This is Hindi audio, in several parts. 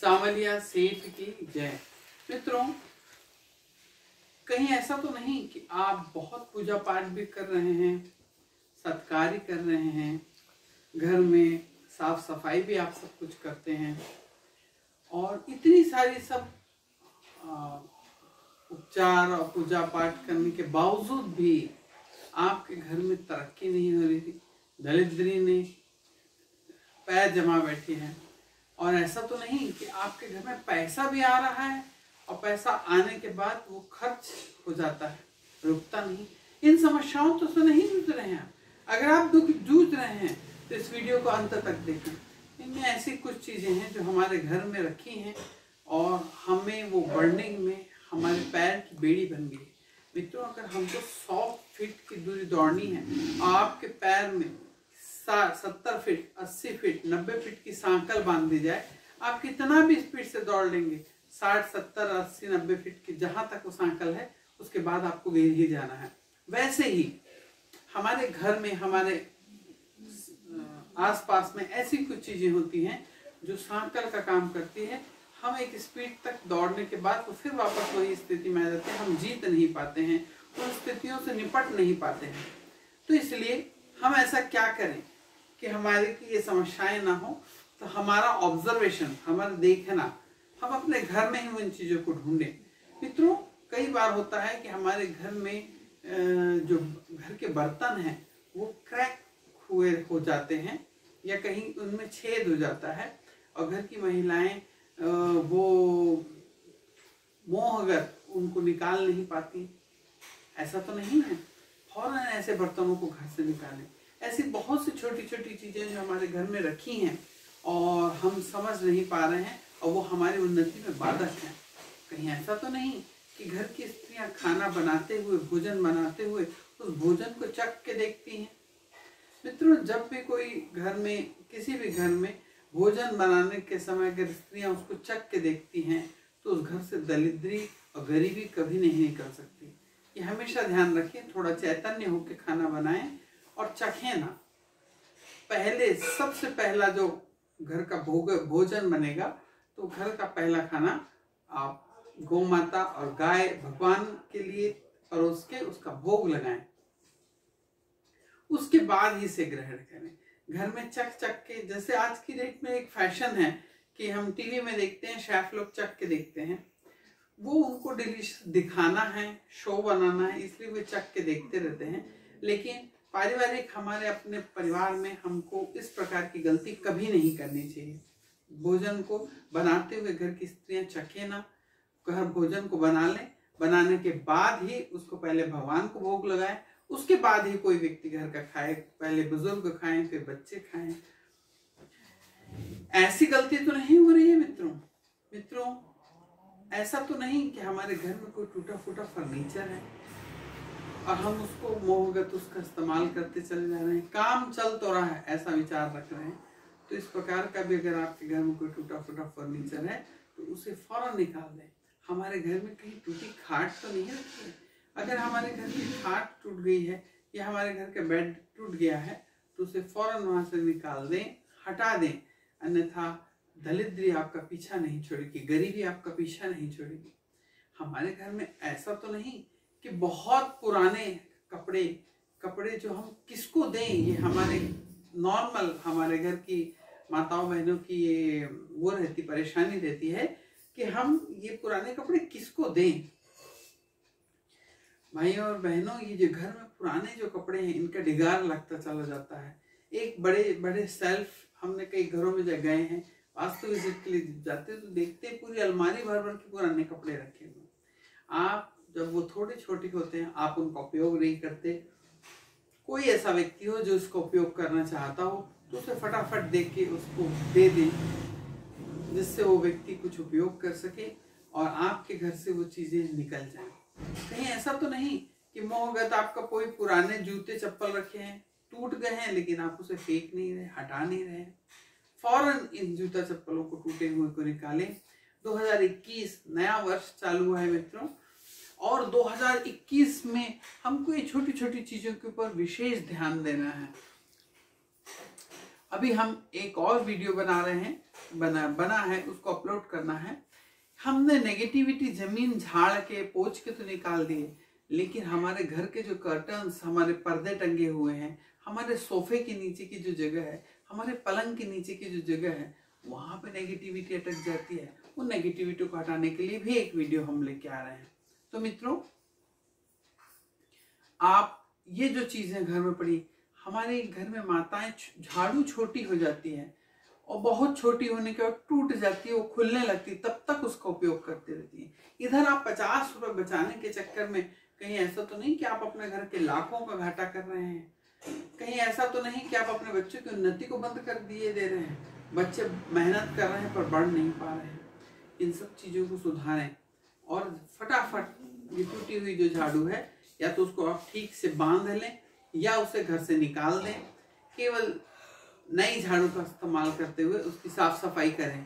सांवलिया सेठ की जय। मित्रों, कहीं ऐसा तो नहीं कि आप बहुत पूजा पाठ भी कर रहे हैं, सत्कार कर रहे हैं, घर में साफ सफाई भी आप सब कुछ करते हैं और इतनी सारी सब उपचार और पूजा पाठ करने के बावजूद भी आपके घर में तरक्की नहीं हो रही थी, दरिद्री ने पैर जमा बैठे हैं। और ऐसा तो नहीं कि आपके घर में पैसा भी आ रहा है और पैसा आने के बाद वो खर्च हो जाता है, रुकता नहीं। इन समस्याओं तो से नहीं जूझ रहे हैं। अगर आप जूझ रहे हैं तो इस वीडियो को अंत तक देखें। इनमें ऐसी कुछ चीज़ें हैं जो हमारे घर में रखी हैं और हमें वो बढ़ने में हमारे पैर की बेड़ी बन गई। मित्रों, अगर हमको 100 फीट की दूरी दौड़नी है, आपके पैर में 70 फीट, 80 फीट, 90 फीट की सांकल बांध दी जाए, आप कितना भी स्पीड से दौड़ लेंगे, 60, 70, 80, 90 फीट की जहां तक वो सांकल है, उसके बाद आपको गिर ही जाना है। वैसे ही हमारे घर में, हमारे आसपास में ऐसी कुछ चीजें होती हैं जो सांकल का काम करती है। हम एक स्पीड तक दौड़ने के बाद तो फिर वापस वही स्थिति में आ जाते हैं, हम जीत नहीं पाते हैं, उन स्थितियों से निपट नहीं पाते हैं। तो इसलिए हम ऐसा क्या करें कि हमारे की ये समस्याएं ना हो। तो हमारा ऑब्जर्वेशन, हमारा देखना, हम अपने घर में ही उन चीज़ों को ढूंढें। मित्रों, कई बार होता है कि हमारे घर में जो घर के बर्तन हैं वो क्रैक हुए हो जाते हैं या कहीं उनमें छेद हो जाता है और घर की महिलाएं वो मोहगर उनको निकाल नहीं पाती। ऐसा तो नहीं है, फौरन ऐसे बर्तनों को घर से निकालें। ऐसी बहुत सी छोटी छोटी चीज़ें जो हमारे घर में रखी हैं और हम समझ नहीं पा रहे हैं और वो हमारी उन्नति में बाधक हैं। कहीं ऐसा तो नहीं कि घर की स्त्रियां खाना बनाते हुए, भोजन बनाते हुए उस भोजन को चख के देखती हैं। मित्रों, जब भी कोई घर में, किसी भी घर में भोजन बनाने के समय अगर स्त्रियां उसको चख के देखती हैं तो उस घर से दरिद्री और गरीबी कभी नहीं निकल सकती। ये हमेशा ध्यान रखें, थोड़ा चैतन्य होकर खाना बनाएं और चखें ना। पहले सबसे पहला जो घर का भोजन बनेगा तो घर का पहला खाना आप गौ माता और गाय भगवान के लिए परोस के उसका भोग लगाएं, उसके बाद ही से ग्रहण करें। घर में चख के, जैसे आज की डेट में एक फैशन है कि हम टीवी में देखते हैं, शेफ लोग चख के देखते हैं, वो उनको डिलिशियस दिखाना है, शो बनाना है, इसलिए वे चख के देखते रहते हैं। लेकिन पारिवारिक, हमारे अपने परिवार में हमको इस प्रकार की गलती कभी नहीं करनी चाहिए। भोजन को बनाते हुए घर की स्त्रियां चखें ना, घर भोजन को बना लें, बनाने के बाद ही उसको पहले भगवान को भोग लगाएं, उसके बाद ही कोई व्यक्ति घर का खाए। पहले बुजुर्ग खाएं, फिर बच्चे खाएं। ऐसी गलती तो नहीं हो रही है मित्रों, ऐसा तो नहीं कि हमारे घर में कोई टूटा फूटा फर्नीचर है और हम उसको मोहगत उसका इस्तेमाल करते चले जा रहे हैं, काम चल तो रहा है ऐसा विचार रख रहे हैं। तो इस प्रकार का भी अगर आपके घर में कोई टूटा फूटा फर्नीचर है तो उसे फौरन निकाल दें। हमारे घर में कहीं टूटी खाट तो नहीं रखी है। अगर हमारे घर की खाट टूट गई है या हमारे घर का बेड टूट गया है तो उसे फौरन वहां से निकाल दें, हटा दें, अन्यथा दरिद्री आपका पीछा नहीं छोड़ेगी, गरीबी आपका पीछा नहीं छोड़ेगी। हमारे घर में ऐसा तो नहीं कि बहुत पुराने कपड़े जो हम किसको दें, ये हमारे नॉर्मल, हमारे घर की माताओं बहनों की ये वो रहती, परेशानी रहती है कि हम ये पुराने कपड़े किसको दें। भाइयों और बहनों, ये जो घर में पुराने जो कपड़े हैं इनका ढिगार लगता चला जाता है। एक बड़े बड़े सेल्फ, हमने कई घरों में जब गए हैं, वास्तु विजिट के लिए जाते तो देखते पूरी अलमारी भर भर के पुराने कपड़े रखे हुए। आप जब वो थोड़े छोटे होते हैं, आप उनका उपयोग नहीं करते। कोई ऐसा व्यक्ति हो जो उसका उपयोग करना चाहता हो तो उसे फटाफट दे के उसको दे दें, जिससे वो व्यक्ति कुछ उपयोग कर सके और आपके घर से वो चीजें निकल जाएं। कहीं ऐसा तो नहीं कि मोहगत आपका कोई पुराने जूते चप्पल रखे हैं, टूट गए हैं, लेकिन आप उसे फेंक नहीं रहे, हटा नहीं रहे। फौरन इन जूता चप्पलों को, टूटे हुए को निकालें। 2021 नया वर्ष चालू हुआ है मित्रों, और 2021 में हमको ये छोटी छोटी चीजों के ऊपर विशेष ध्यान देना है। अभी हम एक और वीडियो बना रहे हैं बना है उसको अपलोड करना है। हमने नेगेटिविटी जमीन झाड़ के पोंछ के तो निकाल दिए, लेकिन हमारे घर के जो कर्टन्स, हमारे पर्दे टंगे हुए हैं, हमारे सोफे के नीचे की जो जगह है, हमारे पलंग के नीचे की जो जगह है, वहां पे नेगेटिविटी अटक जाती है। उन नेगेटिविटी को हटाने के लिए भी एक वीडियो हम लेके आ रहे हैं। तो मित्रों, आप ये जो चीजें घर में पड़ी, हमारे घर में माताएं झाड़ू छोटी हो जाती है और बहुत छोटी होने के बाद टूट जाती है, वो खुलने लगती है, तब तक उसका उपयोग करती रहती है। इधर आप 50 रुपए बचाने के चक्कर में कहीं ऐसा तो नहीं कि आप अपने घर के लाखों का घाटा कर रहे हैं, कहीं ऐसा तो नहीं कि आप अपने बच्चों की उन्नति को बंद कर दिए दे रहे हैं। बच्चे मेहनत कर रहे हैं पर बढ़ नहीं पा रहे हैं। इन सब चीजों को सुधारें और फटाफट ये टूटी हुई जो झाड़ू है, या तो उसको आप ठीक से बांध लें या उसे घर से निकाल दें। केवल नई झाड़ू का इस्तेमाल करते हुए उसकी साफ सफाई करें।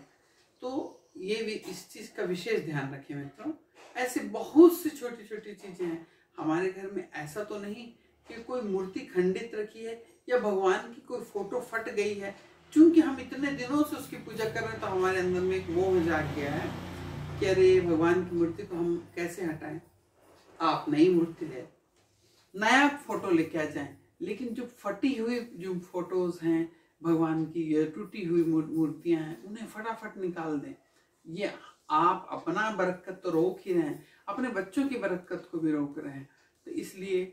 तो ये भी इस चीज का विशेष ध्यान रखें मित्रों। ऐसे बहुत सी छोटी छोटी चीजें हैं हमारे घर में। ऐसा तो नहीं कि कोई मूर्ति खंडित रखी है या भगवान की कोई फोटो फट गई है। चूंकि हम इतने दिनों से उसकी पूजा कर रहे हैं तो हमारे अंदर में एक मोह जाग गया है कि अरे भगवान की मूर्ति को हम कैसे हटाएं। आप नई मूर्ति ले, नया फोटो लेके आ जाएं, लेकिन जो फटी हुई जो फोटोज हैं भगवान की, टूटी हुई मूर्तियां हैं, उन्हें फटाफट निकाल दें। ये आप अपना बरकत तो रोक ही रहे हैं, अपने बच्चों की बरकत को भी रोक रहे हैं। तो इसलिए,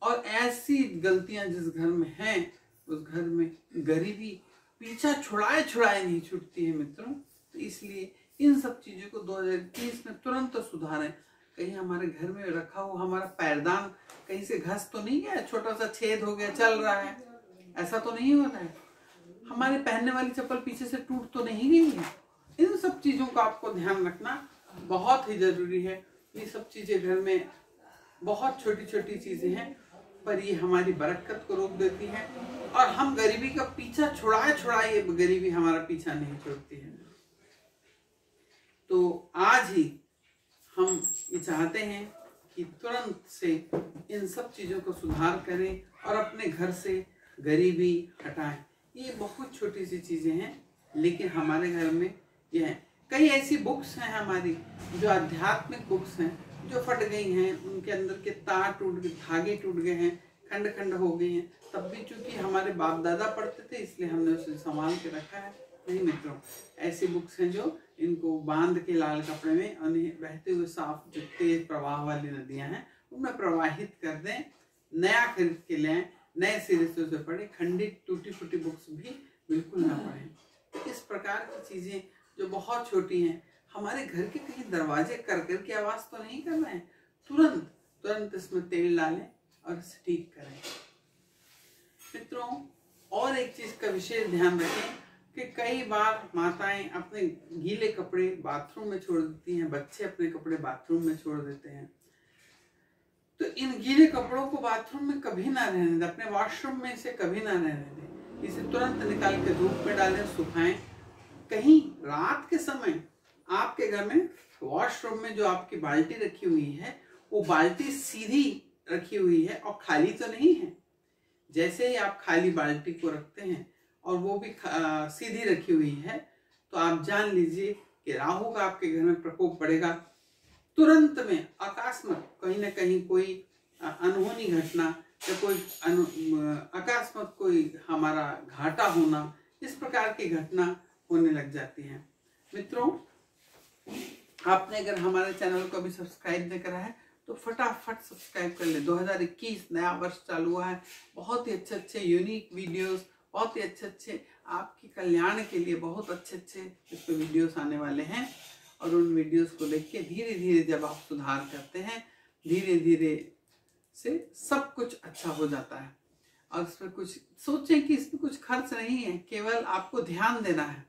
और ऐसी गलतियां जिस घर में हैं उस घर में गरीबी पीछा छुड़ाए नहीं छूटती है मित्रों। तो इसलिए इन सब चीजों को 2021 में तुरंत सुधारें। कहीं हमारे घर में रखा हुआ हमारा पैरदान कहीं से घस तो नहीं गया, छोटा सा छेद हो गया, चल रहा है, ऐसा तो नहीं हो रहा है। हमारे पहनने वाली चप्पल पीछे से टूट तो नहीं गई है। इन सब चीजों का आपको ध्यान रखना बहुत ही जरूरी है। ये सब चीजें घर में बहुत छोटी छोटी चीजें हैं, पर ये हमारी बरकत को रोक देती है और हम गरीबी का पीछा छुड़ाए गरीबी हमारा पीछा नहीं छोड़ती है। तो आज ही हम ये चाहते हैं कि तुरंत से इन सब चीजों को सुधार करें और अपने घर से गरीबी हटाएं। ये बहुत छोटी सी चीजें हैं, लेकिन हमारे घर में ये है। कई ऐसी बुक्स हैं हमारी जो आध्यात्मिक बुक्स हैं जो फट गई हैं, उनके अंदर के तार टूट गए, धागे टूट गए हैं, खंड खंड हो गई हैं। तब भी चूंकि हमारे बाप दादा पढ़ते थे इसलिए हमने उसे संभाल के रखा है। नहीं मित्रों, ऐसी बुक्स हैं जो इनको बांध के लाल कपड़े में उन्हें बहते हुए साफ जो तेज प्रवाह वाली नदियां हैं उनमें प्रवाहित कर दें, नया खरीद के लें, नए सिरे से उसे पढ़े। खंडित टूटी फूटी बुक्स भी बिल्कुल ना पढ़ें। तो इस प्रकार की चीजें जो बहुत छोटी हैं, हमारे घर के कहीं दरवाजे कर की आवाज तो नहीं कर रहे हैं, तुरंत इसमें तेल डालें और इसे ठीक करें। मित्रों, और एक चीज का विशेष ध्यान रखें कि कई बार माताएं अपने गीले कपड़े बाथरूम में छोड़ देती हैं, बच्चे अपने कपड़े बाथरूम में छोड़ देते हैं। तो इन गीले कपड़ों को बाथरूम में कभी ना रहने दें, अपने वॉशरूम में इसे कभी ना रहने दें। इसे तुरंत निकाल के धूप में डालें, सुखाएं। कहीं रात के समय आपके घर में वॉशरूम में जो आपकी बाल्टी रखी हुई है वो बाल्टी सीधी रखी हुई है और खाली तो नहीं है। जैसे ही आप खाली बाल्टी को रखते हैं और वो भी सीधी रखी हुई है, तो आप जान लीजिए कि राहु का आपके घर में प्रकोप बढ़ेगा। तुरंत में अकस्मात कहीं ना कहीं कोई अनहोनी घटना या कोई अकस्मात कोई हमारा घाटा होना, इस प्रकार की घटना होने लग जाती है। मित्रों, आपने अगर हमारे चैनल को अभी सब्सक्राइब नहीं करा है तो फटाफट सब्सक्राइब कर ले। 2021 नया वर्ष चालू हुआ है, बहुत ही अच्छे यूनिक वीडियोस, बहुत ही अच्छे आपके कल्याण के लिए बहुत अच्छे इस पे वीडियोस आने वाले हैं। और उन वीडियोस को देख के धीरे धीरे जब आप सुधार करते हैं, धीरे धीरे से सब कुछ अच्छा हो जाता है। और इसमें कुछ सोचें कि इसमें कुछ खर्च नहीं है, केवल आपको ध्यान देना है।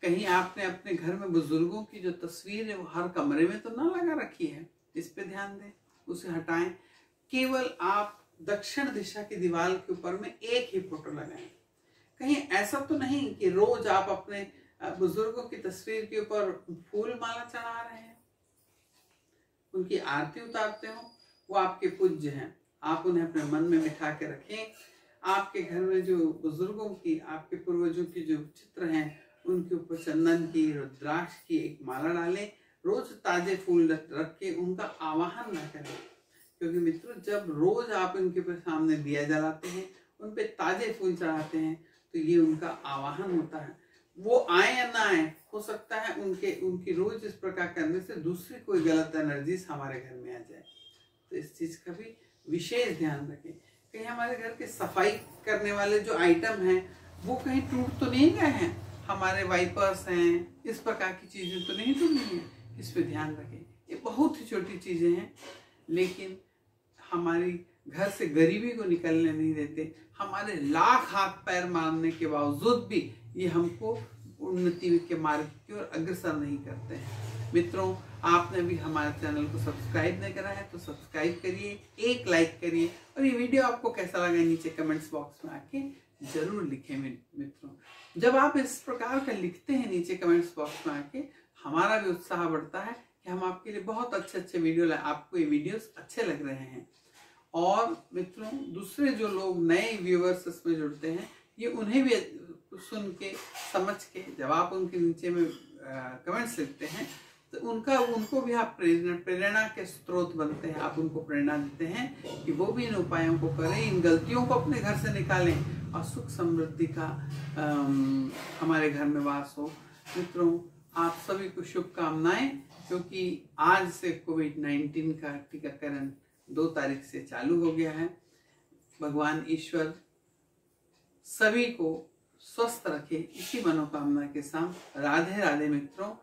कहीं आपने अपने घर में बुजुर्गों की जो तस्वीर है वो हर कमरे में तो ना लगा रखी है, इस पे ध्यान दें, उसे हटाएं। केवल आप दक्षिण दिशा की दीवार के ऊपर में एक ही फोटो लगाएं। कहीं ऐसा तो नहीं कि रोज आप अपने बुजुर्गों की तस्वीर के ऊपर फूल माला चढ़ा रहे हैं, उनकी आरती उतारते हो, वो आपके पूज्य हैं, आप उन्हें अपने मन में बिठा के रखें। आपके घर में जो बुजुर्गों की, आपके पूर्वजों की जो चित्र हैं उनके ऊपर चंदन की, रुद्राक्ष की एक माला डालें। रोज ताजे फूल रख के उनका आवाहन न करें, क्योंकि मित्रों जब रोज आप उनके सामने दिया जलाते हैं, उन पे ताजे फूल चढ़ाते हैं, तो ये उनका आवाहन होता है। वो आए या ना आए, हो सकता है उनकी रोज इस प्रकार करने से दूसरी कोई गलत एनर्जीज हमारे घर में आ जाए। तो इस चीज का भी विशेष ध्यान रखें। कहीं हमारे घर के सफाई करने वाले जो आइटम हैं वो कहीं टूट तो नहीं गए हैं, हमारे वाइपर्स हैं, इस प्रकार की चीजें तो नहीं टूटी हैं, इस पे ध्यान रखें। ये बहुत ही छोटी चीजें हैं, लेकिन हमारी घर से गरीबी को निकलने नहीं देते। हमारे लाख हाथ पैर मारने के बावजूद भी ये हमको उन्नति के मार्ग की ओर अग्रसर नहीं करते हैं। मित्रों, आपने भी हमारे चैनल को सब्सक्राइब नहीं करा है तो सब्सक्राइब करिए, एक लाइक करिए, और ये वीडियो आपको कैसा लगा नीचे कमेंट्स बॉक्स में आके जरूर लिखें। मित्रों, जब आप इस प्रकार का लिखते हैं नीचे कमेंट्स बॉक्स में आके, हमारा भी उत्साह बढ़ता है कि हम आपके लिए बहुत अच्छे वीडियो लाए, आपको ये वीडियोस अच्छे लग रहे हैं। और मित्रों, दूसरे जो लोग नए व्यूअर्स इसमें जुड़ते हैं, ये उन्हें भी सुन के समझ के, जब आप उनके नीचे में कमेंट्स लिखते हैं तो उनको भी आप प्रेरणा के स्रोत बनते हैं। आप उनको प्रेरणा देते हैं कि वो भी इन उपायों को करें, इन गलतियों को अपने घर से निकालें और सुख समृद्धि का हमारे घर में वास हो। मित्रों, आप सभी को शुभकामनाएं, क्योंकि आज से कोविड-19 का टीकाकरण 2 तारीख से चालू हो गया है। भगवान ईश्वर सभी को स्वस्थ रखे, इसी मनोकामना के साथ राधे राधे मित्रों।